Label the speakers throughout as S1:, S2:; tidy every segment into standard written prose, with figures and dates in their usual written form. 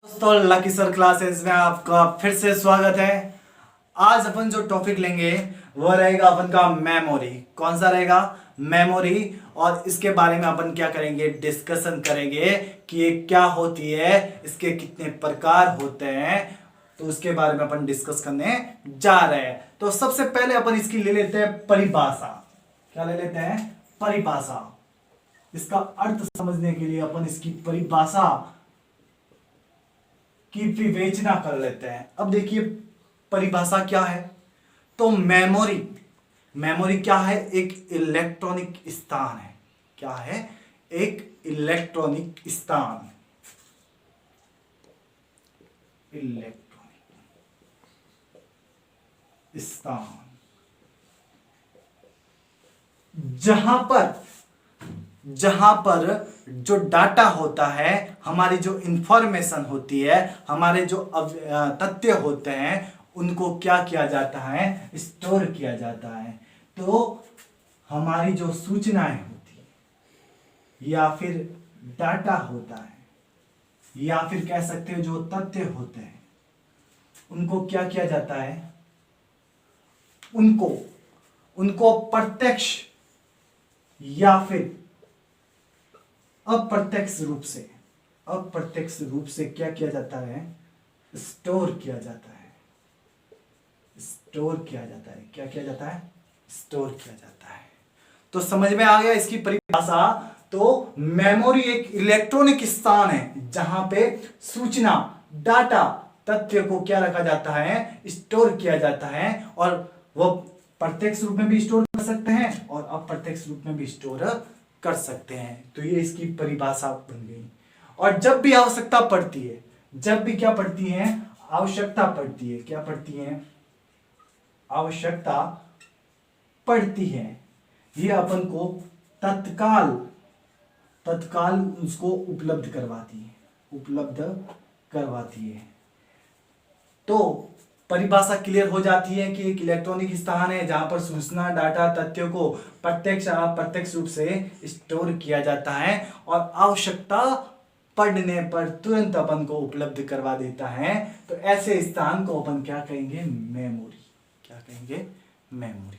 S1: दोस्तों lucky sir classes में आपका फिर से स्वागत है। आज अपन जो टॉपिक लेंगे वो रहेगा अपन का मेमोरी। कौन सा रहेगा? मेमोरी। और इसके बारे में अपन क्या करेंगे, डिस्कशन करेंगे कि ये क्या होती है, इसके कितने प्रकार होते हैं, तो उसके बारे में अपन डिस्कस करने जा रहे हैं। तो सबसे पहले अपन इसकी ले लेते हैं परिभाषा। क्या ले लेते हैं? परिभाषा। इसका अर्थ समझने के लिए अपन इसकी परिभाषा की विवेचना कर लेते हैं। अब देखिए परिभाषा क्या है। तो मेमोरी, मेमोरी क्या है? एक इलेक्ट्रॉनिक स्थान है। क्या है? एक इलेक्ट्रॉनिक स्थान। इलेक्ट्रॉनिक स्थान जहां पर जो डाटा होता है, हमारी जो इंफॉर्मेशन होती है, हमारे जो तथ्य होते हैं, उनको क्या किया जाता है? स्टोर किया जाता है। तो हमारी जो सूचनाएं होती है या फिर डाटा होता है या फिर कह सकते हो जो तथ्य होते हैं, उनको क्या किया जाता है? उनको प्रत्यक्ष या फिर अप्रत्यक्ष रूप से क्या किया जाता है? स्टोर किया जाता है। स्टोर किया जाता है। क्या किया जाता है? स्टोर किया जाता है। तो समझ में आ गया इसकी परिभाषा। तो मेमोरी एक इलेक्ट्रॉनिक स्थान है जहां पे सूचना, डाटा, तथ्य को क्या रखा जाता है? स्टोर किया जाता है। और वो प्रत्यक्ष रूप में भी स्टोर कर सकते हैं और अप्रत्यक्ष रूप में भी स्टोर कर सकते हैं। तो ये इसकी परिभाषा बन गई। और जब भी आवश्यकता पड़ती है, जब भी क्या पड़ती है? आवश्यकता पड़ती है। क्या पड़ती है? आवश्यकता पड़ती है। ये अपन को तत्काल उसको उपलब्ध करवाती है। तो परिभाषा क्लियर हो जाती है कि एक इलेक्ट्रॉनिक स्थान है जहां पर सूचना, डाटा, तथ्यों को प्रत्यक्ष या अप्रत्यक्ष रूप से स्टोर किया जाता है और आवश्यकता पड़ने पर तुरंत अपन को उपलब्ध करवा देता है। तो ऐसे स्थान को अपन क्या कहेंगे? मेमोरी। क्या कहेंगे? मेमोरी।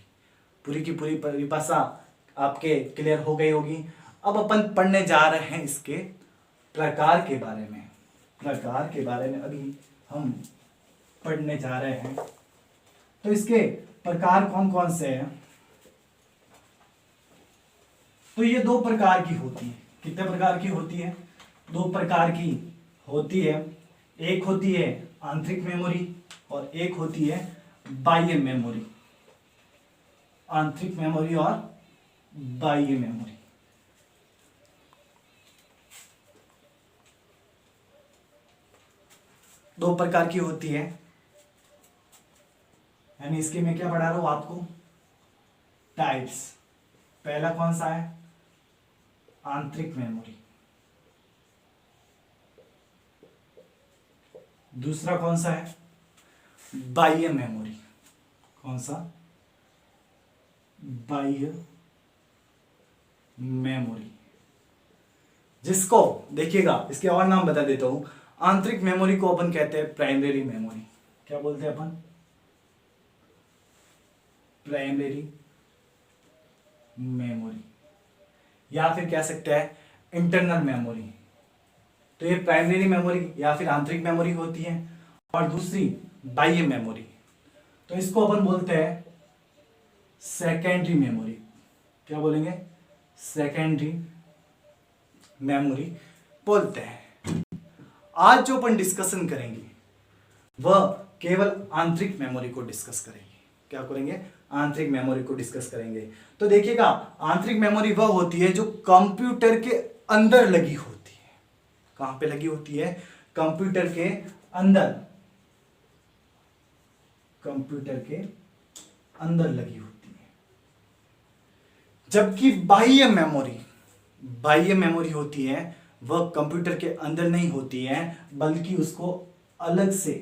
S1: पूरी की पूरी परिभाषा आपके क्लियर हो गई होगी। अब अपन पढ़ने जा रहे हैं इसके प्रकार के बारे में। प्रकार के बारे में अभी हम पढ़ने जा रहे हैं। तो इसके प्रकार कौन कौन से हैं? तो ये दो प्रकार की होती है। कितने प्रकार की होती है? दो प्रकार की होती है। एक होती है आंतरिक मेमोरी और एक होती है बाह्य मेमोरी। आंतरिक मेमोरी और बाह्य मेमोरी। दो प्रकार की होती है। यानी इसके मैं क्या पढ़ा रहा हूं आपको? टाइप्स। पहला कौन सा है? आंतरिक मेमोरी। दूसरा कौन सा है? बाह्य मेमोरी। कौन सा? बाह्य मेमोरी। जिसको देखिएगा, इसके और नाम बता देता हूं। आंतरिक मेमोरी को अपन कहते हैं प्राइमरी मेमोरी। क्या बोलते हैं अपन? Primary memory. या फिर कह सकते हैं इंटरनल मेमोरी। तो ये प्राइमरी मेमोरी या फिर आंतरिक मेमोरी होती है। और दूसरी बाह्य मेमोरी, तो इसको अपन बोलते हैं सेकेंडरी मेमोरी। क्या बोलेंगे? सेकेंडरी मेमोरी बोलते हैं। आज जो अपन डिस्कशन करेंगे वह केवल आंतरिक मेमोरी को डिस्कस करेंगे। क्या करेंगे? आंतरिक मेमोरी को डिस्कस करेंगे। तो देखिएगा, आंतरिक मेमोरी वह होती है जो कंप्यूटर के अंदर लगी होती है। कहां पे लगी होती है? कंप्यूटर के अंदर। कंप्यूटर के अंदर लगी होती है। जबकि बाह्य मेमोरी होती है, वह कंप्यूटर के अंदर नहीं होती है, बल्कि उसको अलग से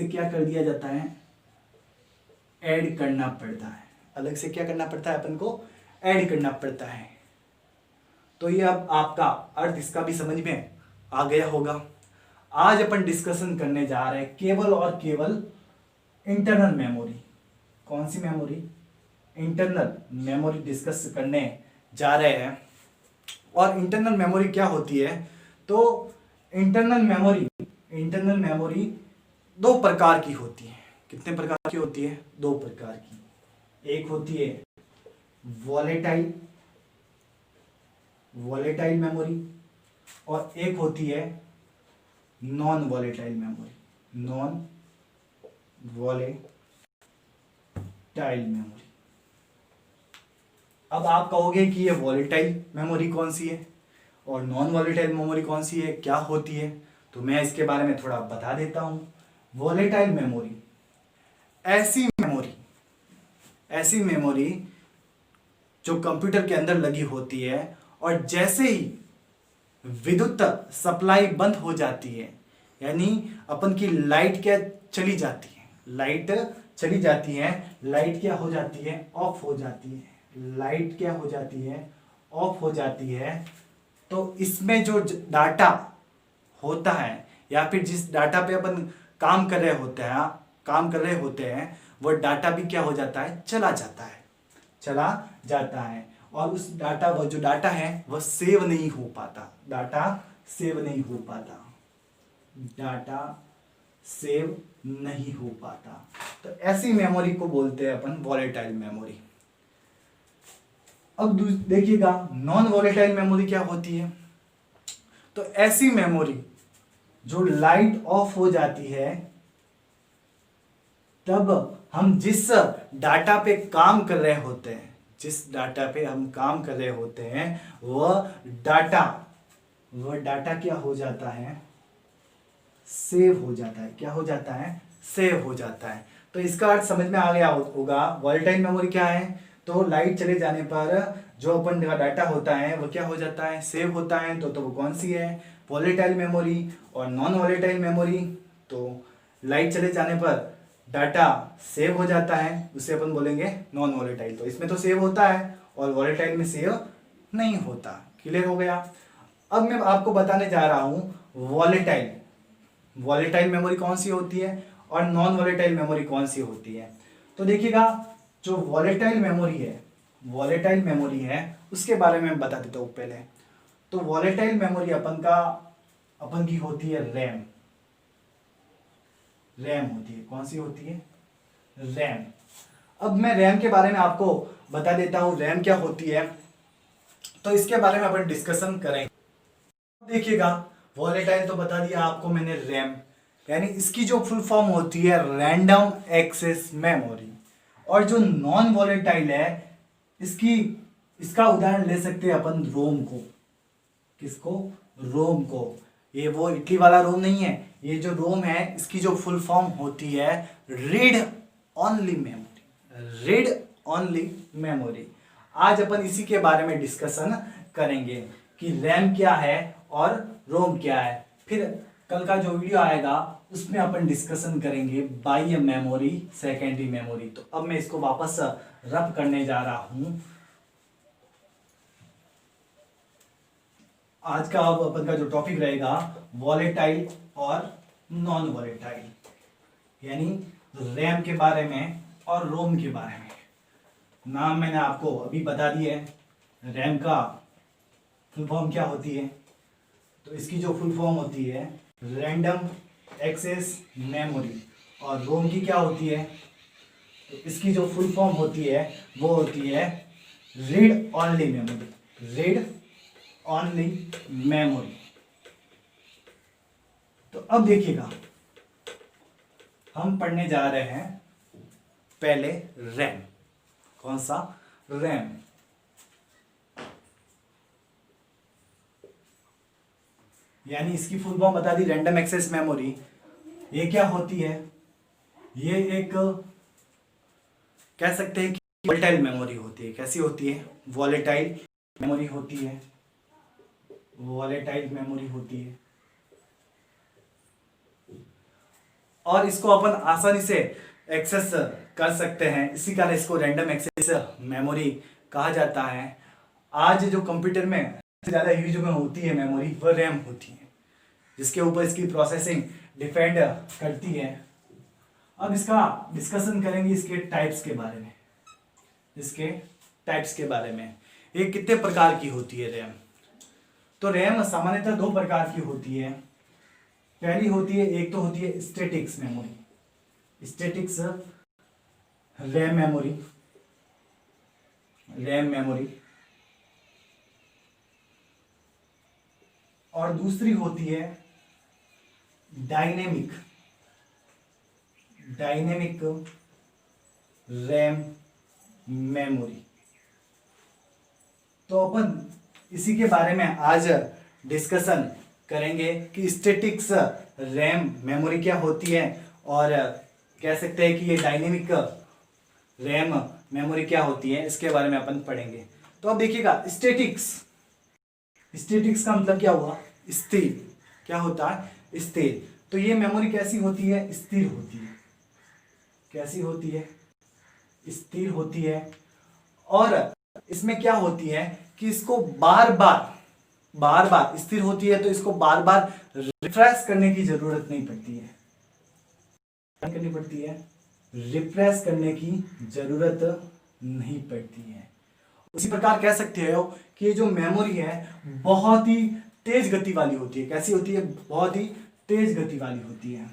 S1: क्या कर दिया जाता है? ऐड करना पड़ता है। अलग से क्या करना पड़ता है? अपन को ऐड करना पड़ता है। तो ये अब आपका अर्थ इसका भी समझ में आ गया होगा। आज अपन डिस्कशन करने जा रहे हैं केवल और केवल इंटरनल मेमोरी। कौन सी मेमोरी? इंटरनल मेमोरी डिस्कस करने जा रहे हैं। और इंटरनल मेमोरी क्या होती है? तो इंटरनल मेमोरी दो प्रकार की होती है। कितने प्रकार की होती है? दो प्रकार की। एक होती है वॉलेटाइल मेमोरी और एक होती है नॉन वॉलेटाइल मेमोरी। अब आप कहोगे कि ये वॉलेटाइल मेमोरी कौन सी है और नॉन वॉलेटाइल मेमोरी कौन सी है, क्या होती है? तो मैं इसके बारे में थोड़ा बता देता हूं। वॉलेटाइल मेमोरी ऐसी मेमोरी जो कंप्यूटर के अंदर लगी होती है और जैसे ही विद्युत सप्लाई बंद हो जाती है, यानी अपन की लाइट क्या चली जाती है, लाइट क्या हो जाती है? ऑफ हो जाती है। लाइट क्या हो जाती है? ऑफ हो जाती है। तो इसमें जो डाटा होता है या फिर जिस डाटा पे अपन काम कर रहे होते हैं वो डाटा भी क्या हो जाता है? चला जाता है। और उस वो जो डाटा है वह सेव नहीं हो पाता। डाटा सेव नहीं हो पाता। तो ऐसी मेमोरी को बोलते हैं अपन वॉलेटाइल मेमोरी। अब देखिएगा नॉन वॉलेटाइल मेमोरी क्या होती है? तो ऐसी मेमोरी जो लाइट ऑफ हो जाती है, तब हम जिस डाटा पे काम कर रहे होते हैं वह डाटा क्या हो जाता है? सेव हो जाता है। क्या हो जाता है? सेव हो जाता है। तो इसका अर्थ समझ में आ गया होगा। वॉलेटाइल मेमोरी क्या है? तो लाइट चले जाने पर जो अपन का डाटा होता है वो क्या हो जाता है? सेव होता है। तो वो कौन सी है? Volatile memory. और नॉन वॉलेटाइल मेमोरी, तो लाइट चले जाने पर डाटा सेव हो जाता है, उसे अपन बोलेंगे नॉन वॉलेटाइल। तो इसमें तो सेव होता है और वॉलेटाइल में सेव नहीं होता। क्लियर हो गया? अब मैं आपको बताने जा रहा हूं वॉलेटाइल मेमोरी कौन सी होती है और नॉन वॉलेटाइल मेमोरी कौन सी होती है। तो देखिएगा जो वॉलेटाइल मेमोरी है उसके बारे में बता देता हूं पहले। तो वॉलेटाइल मेमोरी अपन की होती है रैम होती है। कौन सी होती है? रैम। अब मैं रैम के बारे में आपको बता देता हूं रैम क्या होती है, तो इसके बारे में अपन डिस्कशन करेंगे। देखिएगा वॉलेटाइल तो बता दिया आपको मैंने रैम, यानी इसकी जो फुल फॉर्म होती है रैंडम एक्सेस मेमोरी। और जो नॉन वॉलेटाइल है इसका उदाहरण ले सकते हैं अपन रोम को। किसको? रोम को। ये वो इटली वाला रोम नहीं है, ये जो रोम है इसकी जो फुल फॉर्म होती है रीड ओनली मेमोरी। आज अपन इसी के बारे में डिस्कशन करेंगे कि रैम क्या है और रोम क्या है। फिर कल का जो वीडियो आएगा उसमें अपन डिस्कशन करेंगे बाह्य मेमोरी, सेकेंडरी मेमोरी। तो अब मैं इसको वापस रब करने जा रहा हूं। आज का अब अपन का जो टॉपिक रहेगा वॉलेटाइल और नॉन वॉलेटाइल, यानी रैम के बारे में और रोम के बारे में। नाम मैंने आपको अभी बता दिया है। रैम का फुल फॉर्म क्या होती है? तो इसकी जो फुल फॉर्म होती है रैंडम एक्सेस मेमोरी। और रोम की क्या होती है? तो इसकी जो फुल फॉर्म होती है वो होती है रीड ओनली मेमोरी। तो अब देखिएगा हम पढ़ने जा रहे हैं पहले रैम। कौन सा? रैम। यानी इसकी फुल फॉर्म बता दी रैंडम एक्सेस मेमोरी। ये क्या होती है? ये एक कह सकते हैं कि वॉलेटाइल मेमोरी होती है। कैसी होती है? वॉलेटाइल मेमोरी होती है। और इसको अपन आसानी से एक्सेस कर सकते हैं, इसी कारण इसको रैंडम एक्सेस मेमोरी कहा जाता है। आज जो कंप्यूटर में ज्यादा यूज में होती है मेमोरी वह रैम होती है। जिसके ऊपर इसकी प्रोसेसिंग डिपेंड करती है। अब इसका डिस्कशन करेंगे इसके टाइप्स के बारे में। इसके टाइप्स के बारे में, ये कितने प्रकार की होती है रैम। तो रैम सामान्यतः दो प्रकार की होती है। पहली होती है, एक तो होती है statics memory, statics RAM memory, RAM memory. और दूसरी होती है डायनेमिक, डायनेमिक रैम मेमोरी। तो अपन इसी के बारे में आज डिस्कशन करेंगे कि स्टैटिक्स रैम मेमोरी क्या होती है और कह सकते हैं कि ये डायनेमिक रैम मेमोरी क्या होती है, इसके बारे में अपन पढ़ेंगे। तो अब देखिएगा, स्टैटिक्स, स्टैटिक्स का मतलब क्या हुआ, स्थिर। क्या होता है, स्थिर। तो ये मेमोरी कैसी होती है, स्थिर होती है। कैसी होती है, स्थिर होती है। और इसमें क्या होती है कि इसको बार बार स्थिर होती है, तो इसको बार बार रिफ्रेश करने की जरूरत नहीं पड़ती है। क्या करनी पड़ती है, रिफ्रेश करने की जरूरत नहीं पड़ती है। उसी प्रकार कह सकते हो कि ये जो मेमोरी है बहुत ही तेज गति वाली होती है। कैसी होती है, बहुत ही तेज गति वाली होती है।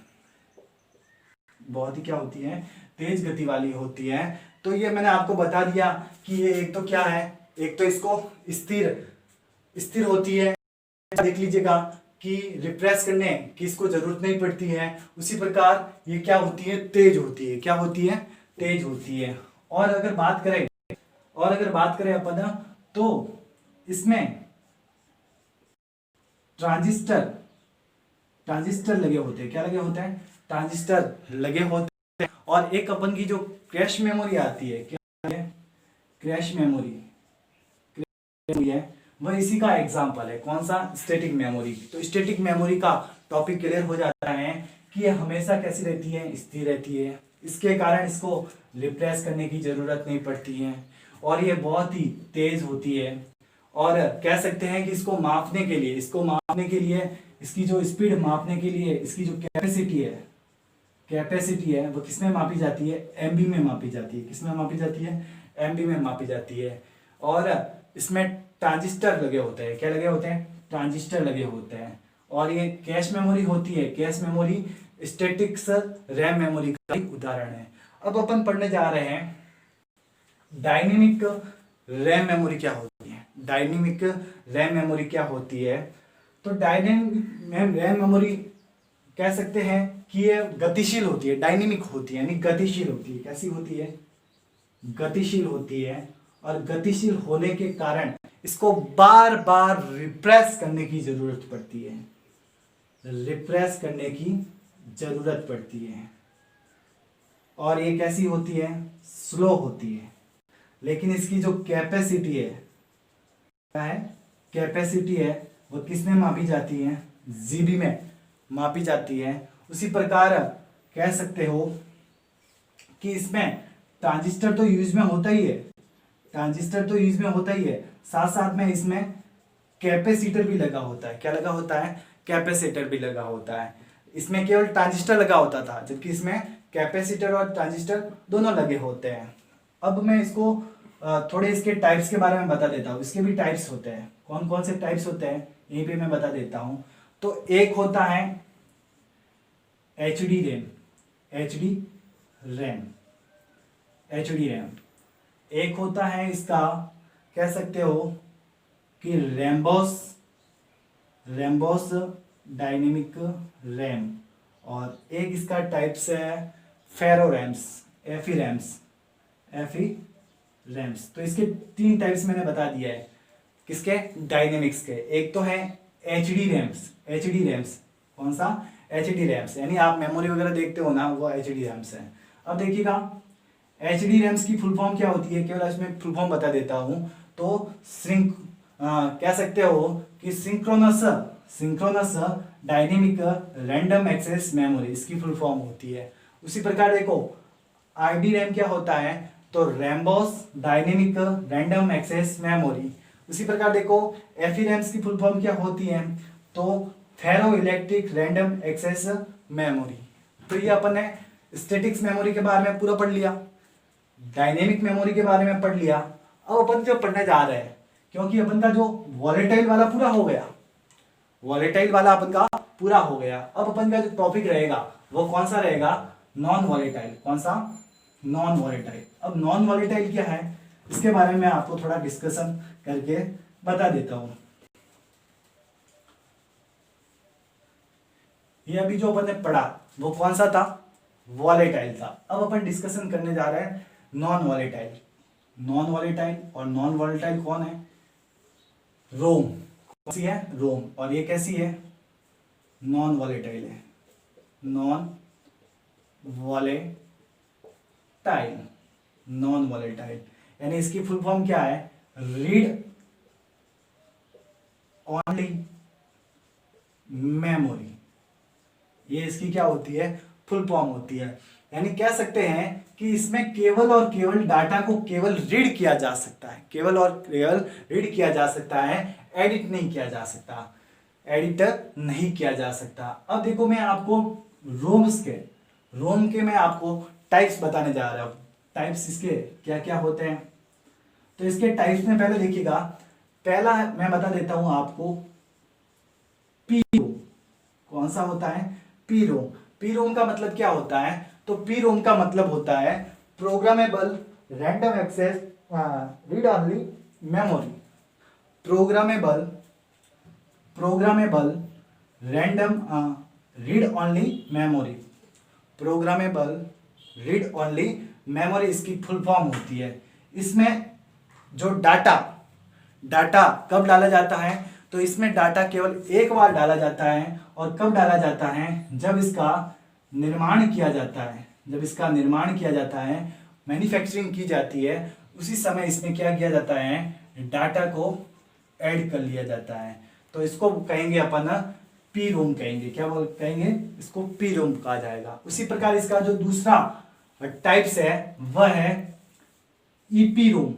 S1: बहुत ही क्या होती है, तेज गति वाली होती है। तो ये मैंने आपको बता दिया कि ये एक तो क्या है, एक तो इसको स्थिर होती है, देख लीजिएगा कि रिफ्रेश करने की इसको जरूरत नहीं पड़ती है। उसी प्रकार ये क्या होती है, तेज होती है। क्या होती है, तेज होती है। और अगर बात करें अपन, तो इसमें ट्रांजिस्टर लगे होते हैं। क्या लगे होते हैं, ट्रांजिस्टर लगे होते हैं। और एक अपन की जो क्रैश मेमोरी आती है, क्या है, क्रैश मेमोरी है, वह इसी का एग्जांपल है। कौन सा, स्टैटिक मेमोरी। तो स्टैटिक मेमोरी का टॉपिक क्लियर हो जाता है कि ये हमेशा कैसी रहती है, स्थिर रहती है। इसके कारण इसको रिप्लेस करने की जरूरत नहीं पड़ती है और ये बहुत ही तेज होती है। और कह सकते हैं कि इसको मापने के लिए इसकी जो स्पीड मापने के लिए इसकी जो कैपेसिटी है वो किसमें मापी जाती है, एमबी में मापी जाती है। किसमें मापी जाती है, एमबी में मापी जाती है। और इसमें ट्रांजिस्टर लगे होते हैं। क्या लगे होते हैं, ट्रांजिस्टर लगे होते हैं। और ये कैश मेमोरी होती है। Cache memory statics RAM memory का एक उदाहरण है। अब अपन पढ़ने जा रहे हैं डायनेमिक रैम मेमोरी क्या होती है। डायनेमिक रैम मेमोरी क्या होती है, तो डायनेमिक रैम मेमोरी कह सकते हैं कि ये गतिशील होती है। डायनेमिक होती है यानी गतिशील होती है। कैसी होती है, गतिशील होती है। और गतिशील होने के कारण इसको बार बार रिप्रेस करने की जरूरत पड़ती है। रिप्रेस करने की जरूरत पड़ती है। और ये कैसी होती है, स्लो होती है। लेकिन इसकी जो कैपेसिटी है, क्या है, कैपेसिटी है, वो किसमें मापी जाती है, जीबी में मापी जाती है। उसी प्रकार कह सकते हो कि इसमें ट्रांजिस्टर तो यूज में होता ही है, ट्रांजिस्टर तो यूज में होता ही है, साथ साथ में इसमें कैपेसिटर भी लगा होता है। क्या लगा होता है, कैपेसिटर भी लगा होता है। इसमें केवल ट्रांजिस्टर लगा होता था, जबकि इसमें कैपेसिटर और ट्रांजिस्टर दोनों लगे होते हैं। अब मैं इसको थोड़े इसके टाइप्स के बारे में बता देता हूँ। इसके भी टाइप्स होते हैं। कौन कौन से टाइप्स होते हैं यहीं पे मैं बता देता हूँ। तो एक होता है HD RAM, HD RAM, HD RAM. एक होता है इसका, कह सकते हो कि रैम्बोस डायनेमिक रैम। और एक इसका टाइप्स है फेरो रैम्स, एफी रैम्स, एफी रैम्स। तो इसके तीन टाइप्स मैंने बता दिया है। किसके, डायनेमिक्स के। एक तो है एचडी रैम्स, एचडी रैम्स। कौन सा, एचडी रैम्स, यानी आप मेमोरी वगैरह देखते हो ना, वो एचडी रैम्स है। अब देखिएगा एचडी रैम्स की फुल फॉर्म क्या होती है, केवल इसमें फुल फॉर्म बता देता हूं। तो कह सकते हो कि synchronous dynamic random access memory, इसकी फुल फॉर्म होती है। उसी प्रकार देखो आरडी रैम क्या होता है, तो रैम्बोस डायनेमिक रैंडम एक्सेस मेमोरी। उसी प्रकार देखो एफई रैम्स की फुल फॉर्म क्या होती है, तो ferroelectric random access memory. तो ये अपन ने स्टैटिक्स मेमोरी के बारे में पूरा पढ़ लिया, डायनेमिक मेमोरी के बारे में पढ़ लिया। अब अपन जो पढ़ने जा रहे हैं, क्योंकि अपन का जो वॉलेटाइल वाला पूरा हो गया, वॉलेटाइल वाला अपन का पूरा हो गया, अब अपन का जो टॉपिक रहेगा वो कौन सा रहेगा, नॉन वॉलेटाइल। कौन सा, नॉन वॉलेटाइल। अब नॉन वॉलेटाइल क्या है, इसके बारे में मैं आपको थोड़ा डिस्कशन करके बता देता हूं। ये अभी जो अपन ने पढ़ा वो कौन सा था, वॉलेटाइल था। अब अपन डिस्कशन करने जा रहे हैं नॉन वॉलेटाइल। नॉन वॉलेटाइल और नॉन वॉलेटाइल कौन है, रोम। कौन सी है, रोम। और ये कैसी है, नॉन वॉलेटाइल है, नॉन वॉलेटाइल। नॉन वॉलेटाइल यानी इसकी फुल फॉर्म क्या है, रीड ओनली मेमोरी। ये इसकी क्या होती है, फुल फॉर्म होती है। यानी कह सकते हैं कि इसमें केवल और केवल डाटा को केवल रीड किया जा सकता है, केवल और केवल रीड किया जा सकता है, एडिट नहीं किया जा सकता, एडिटर नहीं किया जा सकता। अब देखो मैं आपको रोम के मैं आपको टाइप्स बताने जा रहा हूं। टाइप्स इसके क्या क्या होते हैं, तो इसके टाइप्स में पहले देखिएगा, पहला मैं बता देता हूं आपको, पी रोम। कौन सा होता है, पी रोम। पी रोम का मतलब क्या होता है, तो पी रोम का मतलब होता है programmable random access read only memory. Programmable random read only memory. Programmable read only memory इसकी फुल फॉर्म होती है। इसमें जो डाटा कब डाला जाता है, तो इसमें डाटा केवल एक बार डाला जाता है। और कब डाला जाता है, जब इसका निर्माण किया जाता है। जब इसका निर्माण किया जाता है, मैन्युफैक्चरिंग की जाती है, उसी समय इसमें क्या किया जाता है, डाटा को ऐड कर लिया जाता है। तो इसको कहेंगे अपन पी रोम कहेंगे। क्या बोल कहेंगे, इसको पी रोम कहा जाएगा। उसी प्रकार इसका जो दूसरा टाइप्स है वह है ईपी रोम।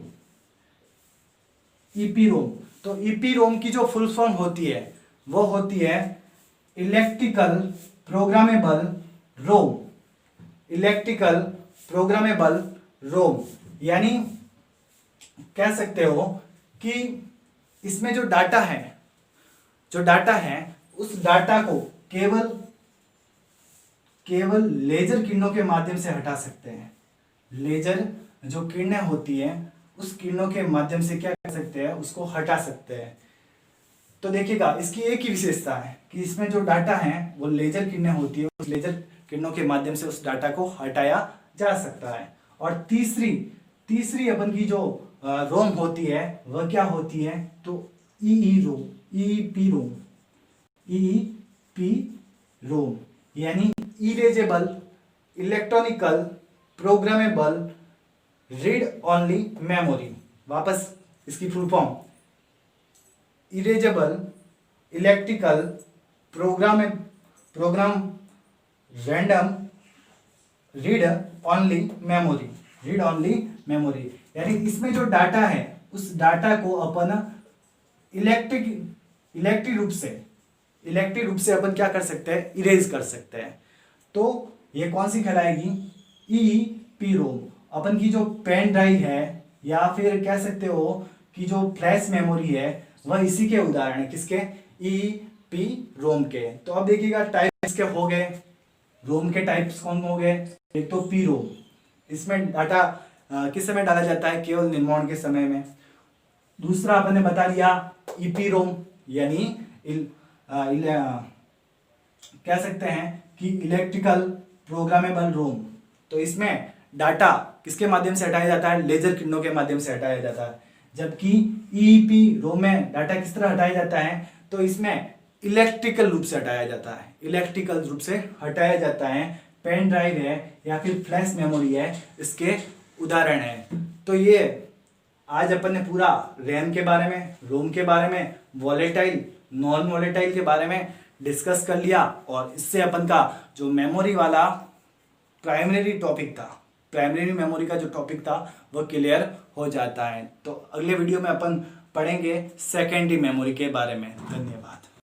S1: ईपी रोम, तो ईपी रोम की जो फुल फॉर्म होती है वो होती है इलेक्ट्रिकल प्रोग्रामेबल रोम। इलेक्ट्रिकल प्रोग्रामेबल रोम, यानी कह सकते हो कि इसमें जो डाटा है उस डाटा को केवल लेजर किरणों के माध्यम से हटा सकते हैं। लेजर जो किरणें होती हैं उस किरणों के माध्यम से क्या कर सकते हैं, उसको हटा सकते हैं। तो देखिएगा इसकी एक ही विशेषता है कि इसमें जो डाटा है वो लेजर किरणें होती है, उस लेजर किरणों के माध्यम से उस डाटा को हटाया जा सकता है। और तीसरी अपन की जो रोम होती है वह क्या होती है, तो ईपी रोम, यानी erasable electronical programmable read only memory. वापस इसकी full form, erasable electrical program random read only memory. यानी इसमें जो डाटा है उस डाटा को अपन इलेक्ट्रिक रूप से अपन क्या कर सकते हैं, इरेज कर सकते हैं। तो ये कौन सी कहलाएगी, ईपी रोम। अपन की जो पेन ड्राइव है या फिर कह सकते हो कि जो फ्लैश मेमोरी है वह इसी के उदाहरण है, किसके, ईपी रोम के। तो अब देखिएगा टाइप इसके हो गए, रोम के टाइप्स कौन हो गए, एक तो पी रोम, इसमें डाटा किस समय डाला जाता है, केवल निर्माण के समय में। दूसरा अपन ने बता दिया ईपी रोम, यानी कह सकते हैं कि इलेक्ट्रिकल प्रोग्रामेबल रोम। तो इसमें डाटा किसके माध्यम से हटाया जाता है, लेजर किरणों के माध्यम से हटाया जाता है। जबकि ईपी रोम में डाटा किस तरह हटाया जाता है, तो इसमें इलेक्ट्रिकल रूप से हटाया जाता है, इलेक्ट्रिकल रूप से हटाया जाता है। पेन ड्राइव है या फिर फ्लैश मेमोरी है, इसके उदाहरण है। तो ये आज अपन ने पूरा रैम के बारे में, रोम के बारे में, वॉलेटाइल नॉन वॉलेटाइल के बारे में डिस्कस कर लिया। और इससे अपन का जो मेमोरी वाला प्राइमरी मेमोरी का जो टॉपिक था वो क्लियर हो जाता है। तो अगले वीडियो में अपन पढ़ेंगे सेकेंडरी मेमोरी के बारे में। धन्यवाद।